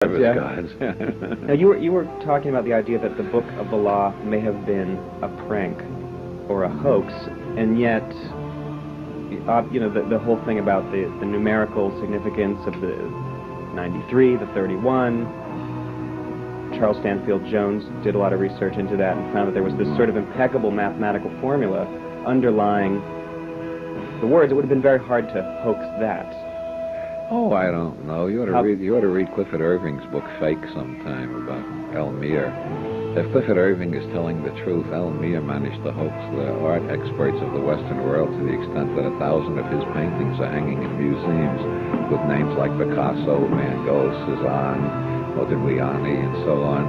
Yeah. gods. Now you were talking about the idea that the Book of the Law may have been a prank or a hoax, and yet, the whole thing about the numerical significance of the 93, the 31. Charles Stanfield Jones did a lot of research into that and found that there was this sort of impeccable mathematical formula underlying the words. It would have been very hard to hoax that. Oh, I don't know. You ought to read Clifford Irving's book Fake sometime about Elmire. If Clifford Irving is telling the truth, Elmire managed to hoax the art experts of the Western world to the extent that 1,000 of his paintings are hanging in museums with names like Picasso, Van Gogh, Cezanne, Modigliani, and so on.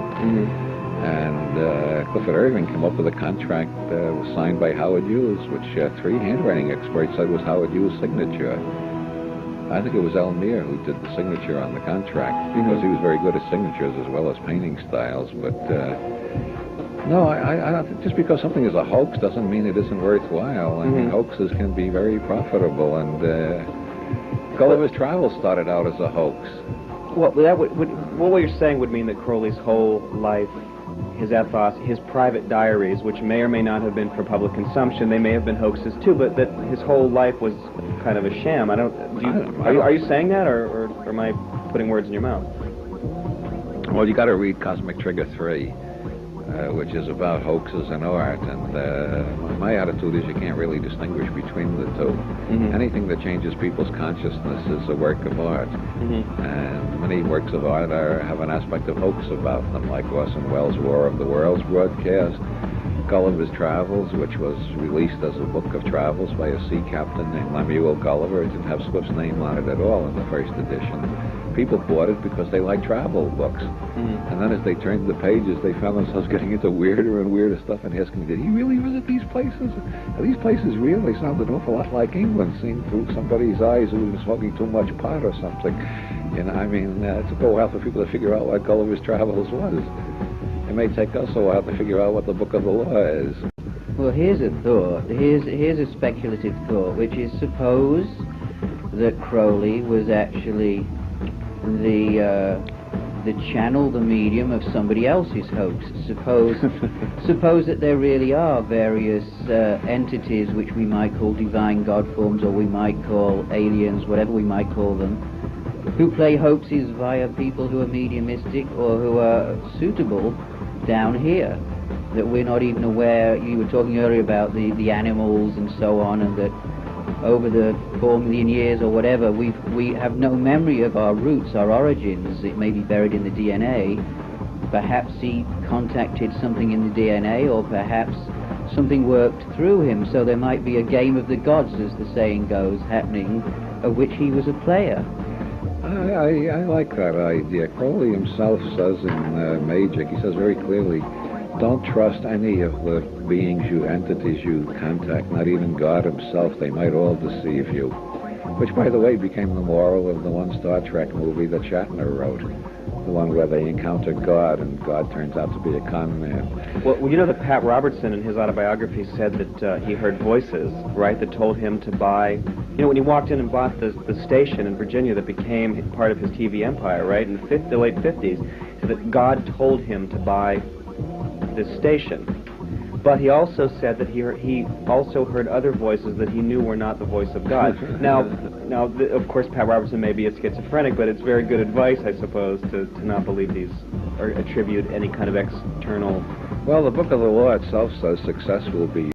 And Clifford Irving came up with a contract was signed by Howard Hughes, which 3 handwriting experts said was Howard Hughes' signature. I think it was Elmire who did the signature on the contract because he was very good at signatures as well as painting styles. But no, I don't think just because something is a hoax doesn't mean it isn't worthwhile. I mean, hoaxes can be very profitable, and Gulliver's Travels started out as a hoax. Well, that what you're saying would mean that Crowley's whole life, his ethos, his private diaries, which may or may not have been for public consumption, they may have been hoaxes too, but that his whole life was kind of a sham. Are you saying that, or am I putting words in your mouth? Well, you got to read Cosmic Trigger 3, which is about hoaxes and art, and my attitude is you can't really distinguish between the two. Anything that changes people's consciousness is a work of art, and many works of art have an aspect of hoax about them, like Orson Welles' War of the Worlds broadcast, Gulliver's Travels, which was released as a book of travels by a sea captain named Lemuel Gulliver. It didn't have Swift's name on it at all in the first edition. People bought it because they like travel books. And then as they turned the pages, they found themselves getting into weirder and weirder stuff and asking, did he really visit these places? Are these places real? They sound an awful lot like England, seen through somebody's eyes who was smoking too much pot or something. You know, I mean, it took a while for people to figure out what Gulliver's Travels was. It may take us a while to figure out what the Book of the Law is. Well, here's a thought. Here's a speculative thought, which is suppose that Crowley was actually the channel, the medium of somebody else's hoax. Suppose that there really are various entities which we might call divine god forms, or we might call aliens, whatever we might call them, who play hoaxes via people who are mediumistic or who are suitable down here, that we're not even aware. You were talking earlier about the animals and so on, and that over the 4 million years or whatever, we have no memory of our roots, our origins. It may be buried in the DNA. Perhaps he contacted something in the DNA, or perhaps something worked through him, so there might be a game of the gods, as the saying goes, happening, of which he was a player. I like that idea. Crowley himself says in Magic, he says very clearly, don't trust any of the beings entities you contact, not even God himself. They might all deceive you. Which, by the way, became the moral of the one Star Trek movie that Shatner wrote. The one where they encounter God, and God turns out to be a con man. Well, you know that Pat Robertson, in his autobiography, said that he heard voices, right, that told him to buy... You know, when he walked in and bought the station in Virginia that became part of his TV empire, right, in the late 50s, that God told him to buy this station. But he also said that he also heard other voices that he knew were not the voice of God. Now, of course, Pat Robertson may be a schizophrenic, but it's very good advice, I suppose, to not believe these or attribute any kind of external... Well, the Book of the Law itself says success will be